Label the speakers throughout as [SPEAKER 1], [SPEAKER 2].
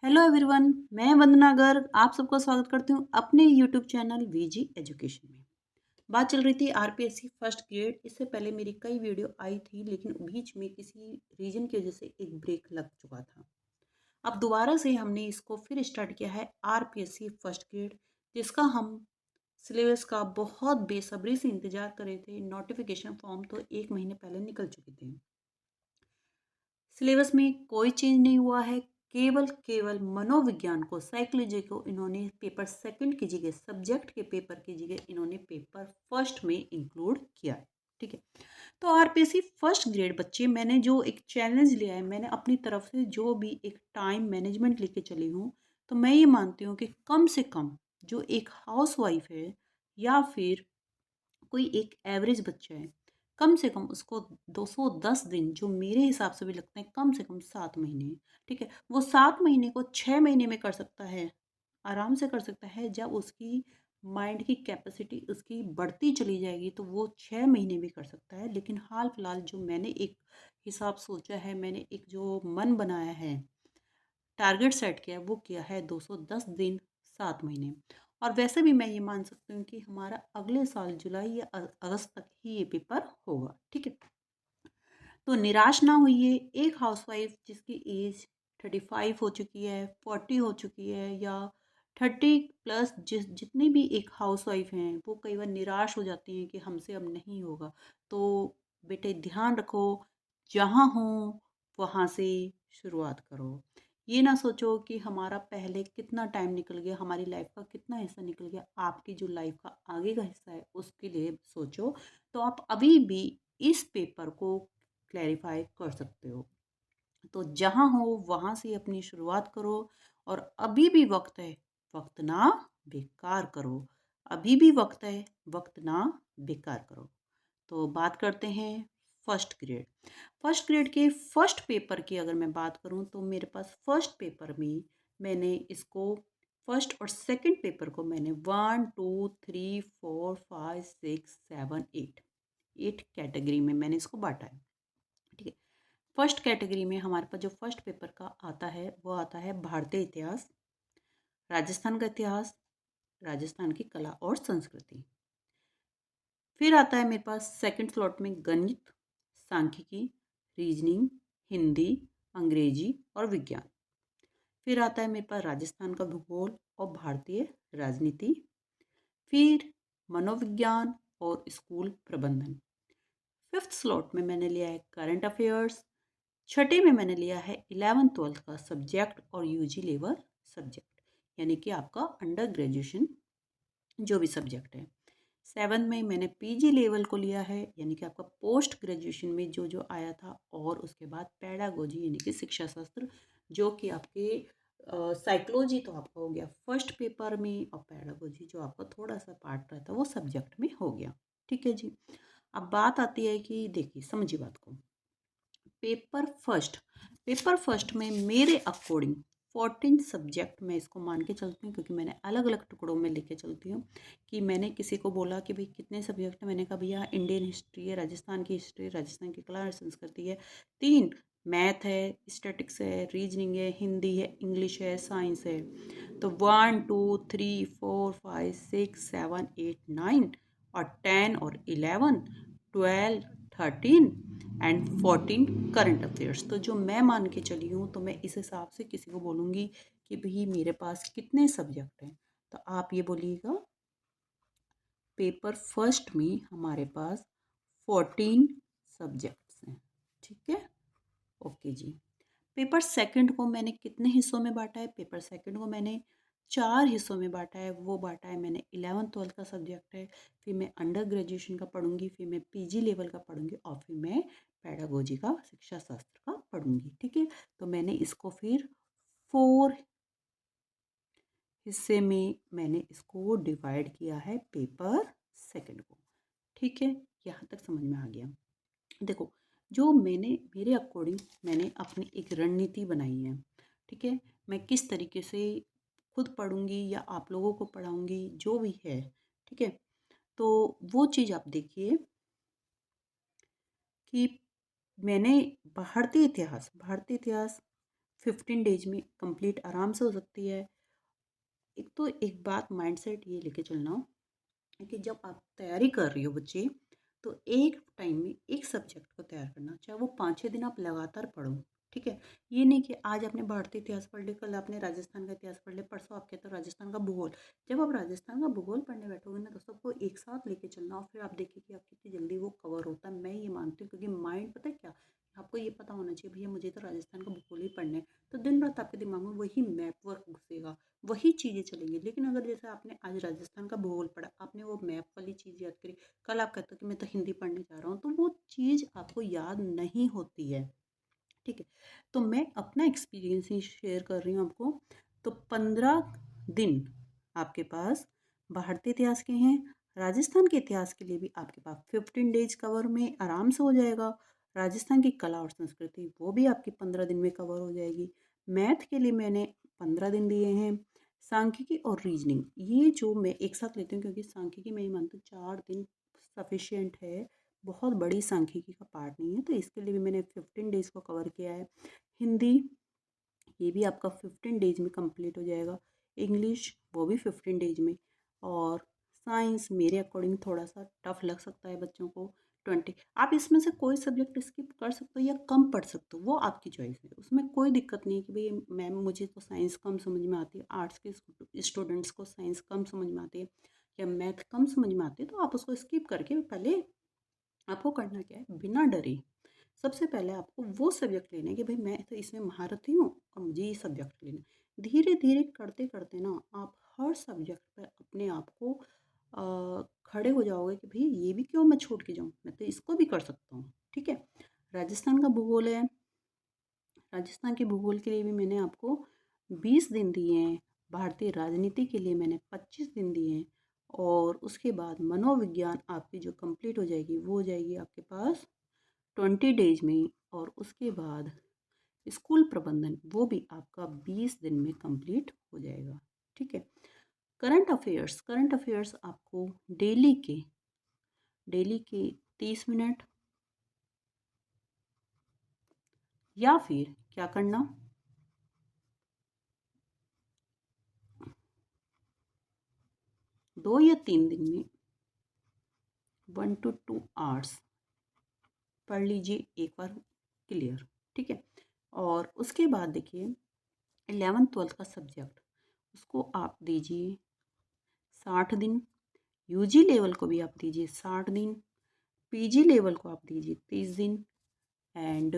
[SPEAKER 1] Hello everyone, मैं वंदना गर्ग आप सबका स्वागत करती हूँ अपने यूट्यूब चैनल वीजी एजुकेशन में। बात चल रही थी आरपीएससी फर्स्ट ग्रेड। इससे पहले मेरी कई वीडियो आई थी, लेकिन बीच में किसी रीजन की वजह से एक ब्रेक लग चुका था। अब दोबारा से हमने इसको फिर स्टार्ट किया है आरपीएससी फर्स्ट ग्रेड, जिसका हम सिलेबस का बहुत बेसब्री से इंतजार कर रहे थे। नोटिफिकेशन फॉर्म तो 1 महीने पहले निकल चुके थे। सिलेबस में कोई चेंज नहीं हुआ है। केवल केवल मनोविज्ञान को, साइकोलॉजी को इन्होंने पेपर सेकंड की जगह, सब्जेक्ट के पेपर की जगह इन्होंने पेपर फर्स्ट में इंक्लूड किया है। ठीक है, तो आरपीएससी फर्स्ट ग्रेड बच्चे, मैंने जो एक चैलेंज लिया है, मैंने अपनी तरफ से जो भी एक टाइम मैनेजमेंट लेके चली हूँ, तो मैं ये मानती हूँ कि कम से कम जो एक हाउस वाइफ है या फिर कोई एक एवरेज बच्चा है, कम से कम उसको 210 दिन, जो मेरे हिसाब से भी लगते हैं कम से कम 7 महीने, ठीक है, वो 7 महीने को 6 महीने में कर सकता है, आराम से कर सकता है। जब उसकी माइंड की कैपेसिटी उसकी बढ़ती चली जाएगी तो वो 6 महीने भी कर सकता है। लेकिन हाल फिलहाल जो मैंने एक हिसाब सोचा है, मैंने एक जो मन बनाया है, टारगेट सेट किया है, वो किया है 210 दिन, 7 महीने। और वैसे भी मैं ये मान सकती हूँ कि हमारा अगले साल जुलाई या अगस्त तक ही ये पेपर होगा। ठीक है, तो निराश ना होइए। एक हाउसवाइफ जिसकी एज 35 हो चुकी है, 40 हो चुकी है, या 30 प्लस जितनी भी एक हाउसवाइफ हैं, वो कई बार निराश हो जाती हैं कि हमसे अब नहीं होगा। तो बेटे ध्यान रखो, जहाँ हो वहाँ से शुरुआत करो। ये ना सोचो कि हमारा पहले कितना टाइम निकल गया, हमारी लाइफ का कितना हिस्सा निकल गया, आपकी जो लाइफ का आगे का हिस्सा है उसके लिए सोचो। तो आप अभी भी इस पेपर को क्लैरिफाई कर सकते हो। तो जहाँ हो वहाँ से अपनी शुरुआत करो, और अभी भी वक्त है, वक्त ना बेकार करो। अभी भी वक्त है, वक्त ना बेकार करो। तो बात करते हैं फर्स्ट ग्रेड। फर्स्ट ग्रेड के फर्स्ट पेपर की अगर मैं बात करूं, तो मेरे पास फर्स्ट पेपर में मैंने इसको, फर्स्ट और सेकंड पेपर को मैंने 1 2 3 4 5 6 7 8 8 कैटेगरी में मैंने इसको बांटा है। ठीक है, फर्स्ट कैटेगरी में हमारे पास जो फर्स्ट पेपर का आता है, वो आता है भारतीय इतिहास, राजस्थान का इतिहास, राजस्थान की कला और संस्कृति। फिर आता है मेरे पास सेकंड स्लॉट में गणित, सांख्यिकी, रीजनिंग, हिंदी, अंग्रेजी और विज्ञान। फिर आता है मेरे पास राजस्थान का भूगोल और भारतीय राजनीति। फिर मनोविज्ञान और स्कूल प्रबंधन। फिफ्थ स्लॉट में मैंने लिया है करंट अफेयर्स। छठे में मैंने लिया है 11th 12th का सब्जेक्ट और यूजी लेवल सब्जेक्ट, यानी कि आपका अंडर ग्रेजुएशन जो भी सब्जेक्ट है। सेवन्थ में मैंने पीजी लेवल को लिया है, यानी कि आपका पोस्ट ग्रेजुएशन में जो जो आया था। और उसके बाद पैडागोजी, यानी कि शिक्षा शास्त्र, जो कि आपके साइकोलॉजी तो आपका हो गया फर्स्ट पेपर में, और पैडागोजी जो आपका थोड़ा सा पार्ट रहता है वो सब्जेक्ट में हो गया। ठीक है जी, अब बात आती है कि देखिए समझिए बात को। पेपर फर्स्ट, पेपर फर्स्ट में मेरे अकॉर्डिंग 14 सब्जेक्ट मैं इसको मान के चलती हूँ, क्योंकि मैंने अलग अलग टुकड़ों में लेके चलती हूँ। कि मैंने किसी को बोला कि भाई कितने सब्जेक्ट हैं, मैंने कहा भैया इंडियन हिस्ट्री है, राजस्थान की हिस्ट्री, राजस्थान की कला और संस्कृति है, 3 मैथ है, स्टैटिक्स है, रीजनिंग है, हिंदी है, इंग्लिश है, साइंस है। तो 1 2 3 4 5 6 7 8 9 और 10 और 11 12 13 एंड 14 करंट अफेयर्स। तो जो मैं मान के चली हूँ, तो मैं इस हिसाब से किसी को बोलूँगी कि भाई मेरे पास कितने सब्जेक्ट हैं, तो आप ये बोलिएगा पेपर फर्स्ट में हमारे पास 14 सब्जेक्ट्स हैं। ठीक है, ओके जी। पेपर सेकंड को मैंने कितने हिस्सों में बांटा है? पेपर सेकंड को मैंने 4 हिस्सों में बांटा है। वो बांटा है मैंने 11th 12th का सब्जेक्ट है, फिर मैं अंडर ग्रेजुएशन का पढ़ूंगी, फिर मैं पीजी लेवल का पढ़ूंगी, और फिर मैं पैडागोजी का, शिक्षा शास्त्र का पढ़ूंगी। ठीक है, तो मैंने इसको फिर 4 हिस्से में मैंने इसको डिवाइड किया है पेपर सेकंड को। ठीक है, यहाँ तक समझ में आ गया। देखो, जो मैंने मेरे अकॉर्डिंग मैंने अपनी एक रणनीति बनाई है। ठीक है, मैं किस तरीके से खुद पढ़ूंगी या आप लोगों को पढ़ाऊंगी, जो भी है। ठीक है, तो वो चीज़ आप देखिए कि मैंने भारतीय इतिहास, भारतीय इतिहास 15 डेज में कंप्लीट आराम से हो सकती है। एक बात माइंडसेट ये लेके चलना कि जब आप तैयारी कर रही हो बच्चे, तो एक टाइम में एक सब्जेक्ट को तैयार करना, चाहे वो 5-6 दिन आप लगातार पढ़ो, ठीक है? ये नहीं कि आज आपने भारतीय इतिहास पढ़ लिया, कल आपने राजस्थान का इतिहास पढ़ लिया, परसों आप कहते हो राजस्थान का भूगोल। जब आप राजस्थान का भूगोल पढ़ने बैठोगे ना, तो सबको एक साथ लेके चलना और फिर आप देखिए कि आप कितनी जल्दी वो कवर होता है। मैं ये मानती हूँ क्योंकि माइंड पता है क्या, आपको ये पता होना चाहिए भैया मुझे तो राजस्थान का भूगोल ही पढ़ना है, तो दिन रात आपके दिमाग में वही मैप वर्क घुसेगा, वही चीज़ें चलेंगी। लेकिन अगर जैसे आपने आज राजस्थान का भूगोल पढ़ा, आपने वो मैप वाली चीज़ याद करी, कल आप कहते हो कि मैं तो हिंदी पढ़ने जा रहा हूँ, तो वो चीज़ आपको याद नहीं होती है, ठीक है? तो मैं अपना एक्सपीरियंस ही शेयर कर रही हूँ आपको। तो 15 दिन आपके पास भारतीय इतिहास के हैं, राजस्थान के इतिहास के लिए भी आपके पास 15 डेज कवर में आराम से हो जाएगा। राजस्थान की कला और संस्कृति वो भी आपकी 15 दिन में कवर हो जाएगी। मैथ के लिए मैंने 15 दिन दिए हैं। सांख्यिकी और रीजनिंग ये जो मैं एक साथ लेती हूँ, क्योंकि सांख्यिकी मैं ये मानती हूँ 4 दिन सफिशिएंट है, बहुत बड़ी सांख्यिकी का पार्ट नहीं है, तो इसके लिए भी मैंने 15 डेज़ को कवर किया है। हिंदी ये भी आपका 15 डेज में कंप्लीट हो जाएगा। इंग्लिश वो भी 15 डेज में। और साइंस मेरे अकॉर्डिंग थोड़ा सा टफ लग सकता है बच्चों को, 20। आप इसमें से कोई सब्जेक्ट स्किप कर सकते हो या कम पढ़ सकते हो, वो आपकी चॉइस है, उसमें कोई दिक्कत नहीं है कि भाई मैम मुझे तो साइंस कम समझ में आती है, आर्ट्स के स्टूडेंट्स को साइंस कम समझ में आती है या मैथ कम समझ में आती है, तो आप उसको स्किप करके पहले आपको करना क्या है, बिना डरे सबसे पहले आपको वो सब्जेक्ट लेने हैं कि भाई मैं तो इसमें महारथी हूँ और मुझे ये सब्जेक्ट लेना है। धीरे धीरे करते करते ना आप हर सब्जेक्ट पर अपने आप को खड़े हो जाओगे कि भाई ये भी क्यों मैं छोड़ के जाऊँ, मैं तो इसको भी कर सकता हूँ, ठीक है? राजस्थान का भूगोल है, राजस्थान के भूगोल के लिए भी मैंने आपको 20 दिन दिए हैं। भारतीय राजनीति के लिए मैंने 25 दिन दिए हैं। और उसके बाद मनोविज्ञान आपकी जो कंप्लीट हो जाएगी वो हो जाएगी आपके पास 20 डेज में। और उसके बाद स्कूल प्रबंधन वो भी आपका 20 दिन में कंप्लीट हो जाएगा, ठीक है? करंट अफेयर्स आपको डेली के 30 मिनट, या फिर क्या करना, 2 या 3 दिन में 1 to 2 आवर्स पढ़ लीजिए एक बार क्लियर, ठीक है? और उसके बाद देखिए 11th-12th का सब्जेक्ट उसको आप दीजिए 60 दिन, यूजी लेवल को भी आप दीजिए 60 दिन, पीजी लेवल को आप दीजिए 30 दिन। एंड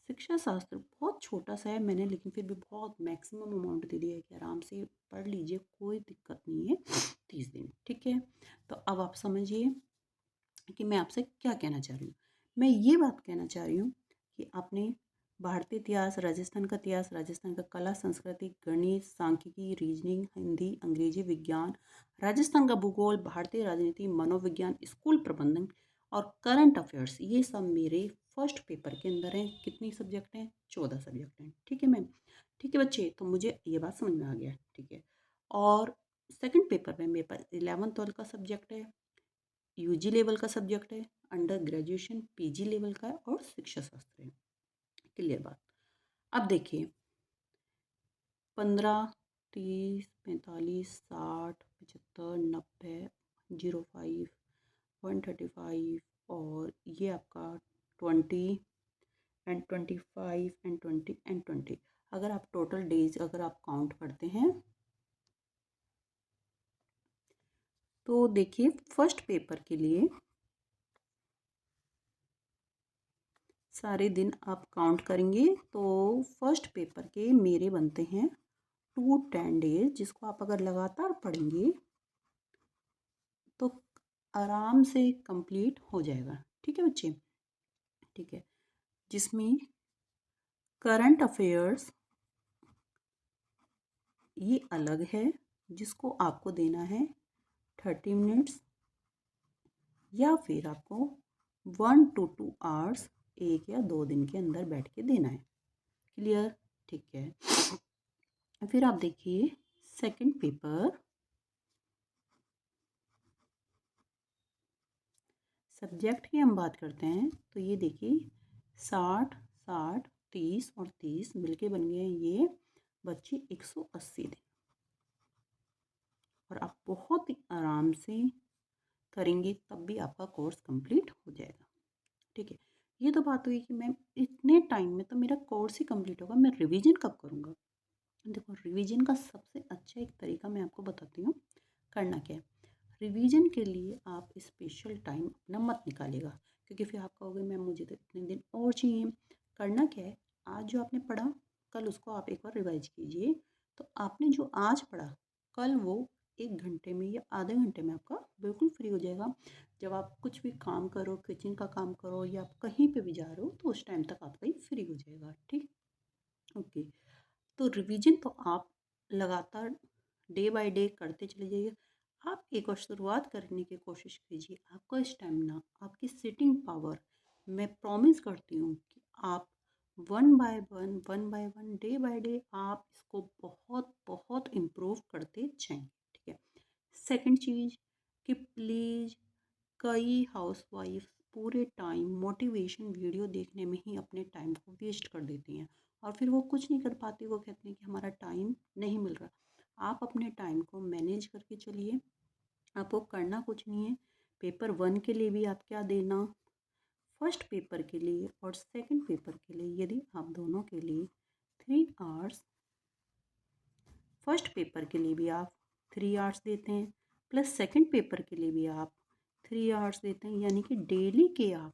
[SPEAKER 1] शिक्षा शास्त्र बहुत छोटा सा है मैंने, लेकिन फिर भी बहुत मैक्सिमम अमाउंट दे दिया है कि आराम से पढ़ लीजिए, कोई दिक्कत नहीं है, 30 दिन, ठीक है? तो अब आप समझिए कि मैं आपसे क्या कहना चाह रही हूँ। मैं ये बात कहना चाह रही हूँ कि आपने भारतीय इतिहास, राजस्थान का इतिहास, राजस्थान का कला संस्कृति, गणित, सांख्यिकी, रीजनिंग, हिंदी, अंग्रेजी, विज्ञान, राजस्थान का भूगोल, भारतीय राजनीति, मनोविज्ञान, स्कूल प्रबंधन और करंट अफेयर्स, ये सब मेरे फर्स्ट पेपर के अंदर हैं। कितनी सब्जेक्ट हैं? 14 सब्जेक्ट हैं, ठीक है मैम? ठीक है बच्चे, तो मुझे ये बात समझ में आ गया, ठीक है? और सेकंड पेपर में मेरे पास 11th-12th का सब्जेक्ट है, यूजी लेवल का सब्जेक्ट है, अंडर ग्रेजुएशन पीजी लेवल का है और शिक्षा शास्त्र है। क्लियर बात? अब देखिए 15, 30, 45, 60, 75, 90, 05, 135 और ये आपका 20 एंड 25 एंड 20 एंड 20। अगर आप टोटल डेज अगर आप काउंट करते हैं तो देखिए फर्स्ट पेपर के लिए सारे दिन आप काउंट करेंगे तो फर्स्ट पेपर के मेरे बनते हैं 2 10 डेज, जिसको आप अगर लगातार पढ़ेंगे तो आराम से कंप्लीट हो जाएगा, ठीक है बच्चे? ठीक है, जिसमें करंट अफेयर्स ये अलग है, जिसको आपको देना है 30 मिनट्स, या फिर आपको 1 to 2 आवर्स 1 या 2 दिन के अंदर बैठ के देना है। क्लियर? ठीक है। फिर आप देखिए सेकंड पेपर, सब्जेक्ट की हम बात करते हैं तो ये देखिए 60, 60, 30 और 30 मिलके बन गए ये बच्चे 180 दिन। और आप बहुत ही आराम से करेंगे तब भी आपका कोर्स कंप्लीट हो जाएगा। ठीक है, ये तो बात हुई कि मैम इतने टाइम में तो मेरा कोर्स ही कंप्लीट होगा, मैं रिवीजन कब करूँगा। देखो, रिवीजन का सबसे अच्छा एक तरीका मैं आपको बताती हूँ करना क्या है। रिवीजन के लिए आप स्पेशल टाइम अपना मत निकालिएगा, क्योंकि फिर आप कहोगे मैम मुझे तो इतने दिन और चाहिए। करना क्या है, आज जो आपने पढ़ा कल उसको आप एक बार रिवाइज कीजिए। तो आपने जो आज पढ़ा कल वो 1 घंटे में या आधे घंटे में आपका बिल्कुल फ्री हो जाएगा। जब आप कुछ भी काम करो, किचन का काम करो या आप कहीं पे भी जा रहे हो, तो उस टाइम तक आपका ही फ्री हो जाएगा। ठीक, ओके। तो रिवीजन तो आप लगातार डे बाय डे करते चले जाइए। आप एक और शुरुआत करने की कोशिश कीजिए। आपका स्टेमिना, आपकी सिटिंग पावर, मैं प्रॉमिस करती हूँ कि आप one by one, day by day आप इसको बहुत बहुत इम्प्रूव करते जाएंगे। ठीक है। सेकंड चीज़ कि प्लीज़, कई हाउसवाइफ पूरे टाइम मोटिवेशन वीडियो देखने में ही अपने टाइम को वेस्ट कर देती हैं और फिर वो कुछ नहीं कर पाती। वो कहती हैं कि हमारा टाइम नहीं मिल रहा। आप अपने टाइम को मैनेज करके चलिए। आपको करना कुछ नहीं है। पेपर 1 के लिए भी आप क्या देना, फर्स्ट पेपर के लिए और सेकंड पेपर के लिए यदि आप दोनों के लिए 3 आवर्स, फर्स्ट पेपर के लिए भी आप 3 आवर्स देते हैं प्लस सेकंड पेपर के लिए भी आप 3 आवर्स देते हैं, यानी कि डेली के आप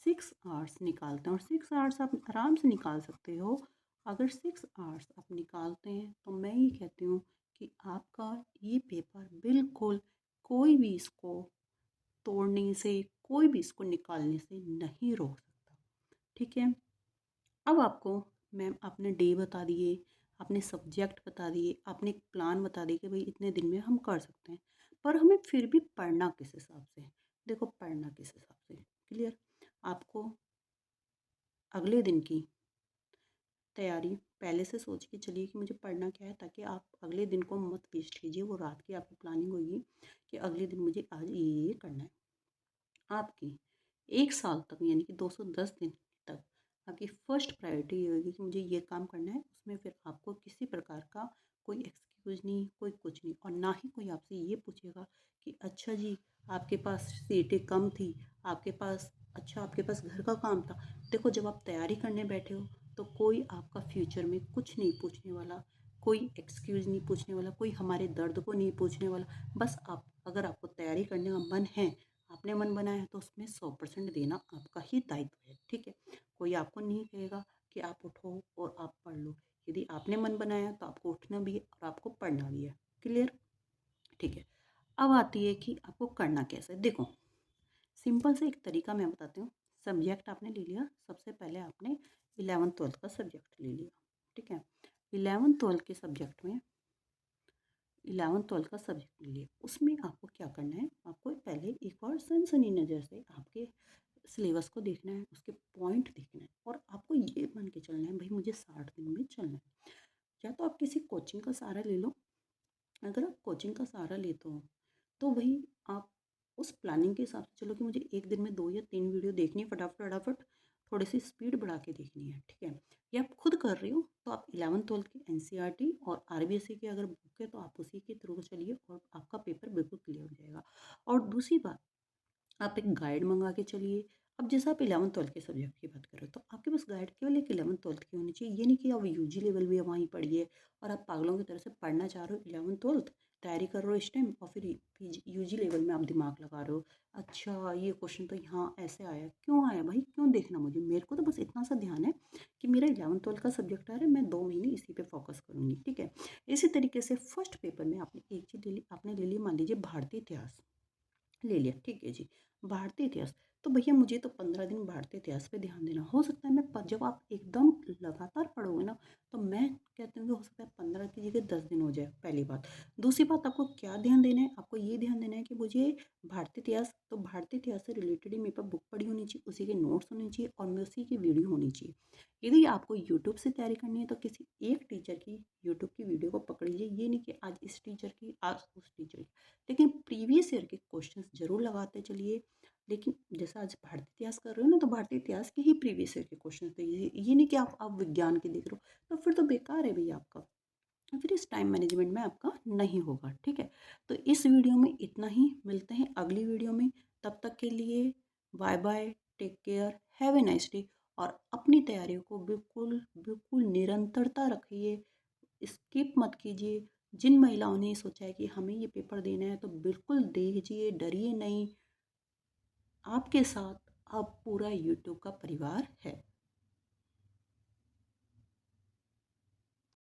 [SPEAKER 1] 6 आवर्स निकालते हैं। और 6 आवर्स आप आराम से निकाल सकते हो। अगर 6 आवर्स आप निकालते हैं तो मैं ये कहती हूँ कि आपका ये पेपर बिल्कुल कोई भी इसको तोड़ने से, कोई भी इसको निकालने से नहीं रोक सकता। ठीक है। अब आपको मैम आपने डे बता दिए, आपने सब्जेक्ट बता दिए, आपने एक प्लान बता दिए कि भाई इतने दिन में हम कर सकते हैं, पर हमें फिर भी पढ़ना किस हिसाब से। देखो, पढ़ना किस हिसाब से, क्लियर। आपको अगले दिन की तैयारी पहले से सोच के चलिए कि मुझे पढ़ना क्या है, ताकि आप अगले दिन को मत वेस्ट कीजिए। वो रात की आपकी प्लानिंग होगी कि अगले दिन मुझे आज ये करना है। आपकी 1 साल तक यानी कि 210 दिन तक आपकी फर्स्ट प्रायोरिटी ये होगी कि मुझे ये काम करना है। उसमें फिर आपको किसी प्रकार का कोई एक्सक्यूज़ नहीं, कोई कुछ नहीं, और ना ही कोई आपसे ये पूछेगा कि अच्छा जी आपके पास सीटें कम थी, आपके पास, अच्छा आपके पास घर का काम था। देखो, जब आप तैयारी करने बैठे हो तो कोई आपका फ्यूचर में कुछ नहीं पूछने वाला, कोई एक्सक्यूज़ नहीं पूछने वाला, कोई हमारे दर्द को नहीं पूछने वाला। बस आप, अगर आपको तैयारी करने का मन है, आपने मन बनाया है, तो उसमें 100% देना आपका ही दायित्व है। ठीक है। कोई आपको नहीं कहेगा कि आप उठो और आप पढ़ लो। यदि आपने मन बनाया तो आपको उठना भी है और आपको पढ़ना भी है। क्लियर। ठीक है। अब आती है कि आपको करना कैसे। देखो, सिंपल से एक तरीका मैं बताती हूँ। सब्जेक्ट आपने ले लिया, सबसे पहले आपने 11th-12th का सब्जेक्ट ले लिया। ठीक है। 11th-12th के सब्जेक्ट में 11th-12th का सब्जेक्ट ले लिया। उसमें आपको क्या करना है, आपको पहले एक बार सनसनी नज़र से आपके सिलेबस को देखना है, उसके पॉइंट देखना है, और आपको ये मान के चलना है भाई मुझे 60 दिन में चलना है। या तो आप किसी कोचिंग का सहारा ले लो। अगर आप कोचिंग का सहारा लेते हो तो भाई आप उस प्लानिंग के हिसाब से चलो कि मुझे एक दिन में 2 या 3 वीडियो देखनी है, फटाफट फटाफट, थोड़ी सी स्पीड बढ़ा के देखनी है। ठीक है। या आप खुद कर रहे हो तो आप 11th-12th की एनसीईआरटी और आरबीएससी की अगर बुक है तो आप उसी के थ्रू चलिए और आपका पेपर बिल्कुल क्लियर हो जाएगा। और दूसरी बात, आप एक गाइड मंगा के चलिए। अब जैसे आप 11th-12th के सब्जेक्ट की बात करें तो आपके पास गाइड केवल एक 11th-12th की होनी चाहिए। ये नहीं कि आप यूजी लेवल भी वहीं पढ़िए और आप पागलों की तरह से पढ़ना चाह रहे हो 11th-12th, तैयारी कर रहे हो इस टाइम, और फिर यूजी लेवल में आप दिमाग लगा रहे हो। अच्छा ये क्वेश्चन तो यहाँ ऐसे आया, क्यों आया भाई, क्यों देखना मुझे, मेरे को तो बस इतना सा ध्यान है कि मेरा 11th-12th का सब्जेक्ट आ रहा है, मैं 2 महीने इसी पे फोकस करूँगी। ठीक है। इसी तरीके से फर्स्ट पेपर में आपने एक चीज़ ले ली, आपने ले ली मान लीजिए भारतीय इतिहास ले लिया। ठीक है जी। भारतीय इतिहास, तो भैया मुझे तो 15 दिन भारतीय इतिहास पे ध्यान देना। हो सकता है मैं जब आप एकदम लगातार पढ़ोगे ना, तो मैं कहती हूँ कि हो सकता है 15 की जगह 10 दिन हो जाए, पहली बात। दूसरी बात, आपको क्या ध्यान देना है, आपको ये ध्यान देना है कि मुझे भारतीय इतिहास, तो भारतीय इतिहास से रिलेटेड ही मेरे पास बुक पढ़ी होनी चाहिए, उसी के नोट्स होने चाहिए और मैं उसी की वीडियो होनी चाहिए। यदि आपको यूट्यूब से तैयारी करनी है तो किसी एक टीचर की यूट्यूब की वीडियो को पकड़ लीजिए। ये नहीं कि आज इस टीचर की, आज उस टीचर की, लेकिन प्रीवियस ईयर के क्वेश्चंस ज़रूर लगाते चलिए। लेकिन जैसा आज भारतीय इतिहास कर रहे हो ना, तो भारतीय इतिहास के ही प्रीवियस ईयर के क्वेश्चन देखिए। ये नहीं कि आप विज्ञान के देख रहे हो, तो फिर तो बेकार है भैया आपका, तो फिर इस टाइम मैनेजमेंट में आपका नहीं होगा। ठीक है, तो इस वीडियो में इतना ही, मिलते हैं अगली वीडियो में। तब तक के लिए bye bye, take care, have a nice day. और अपनी तैयारियों को बिल्कुल बिल्कुल निरंतरता रखिए, स्किप मत कीजिए। जिन महिलाओं ने सोचा है कि हमें ये पेपर देना है, तो बिल्कुल दीजिए, डरिए नहीं। आपके साथ अब पूरा यूट्यूब का परिवार है।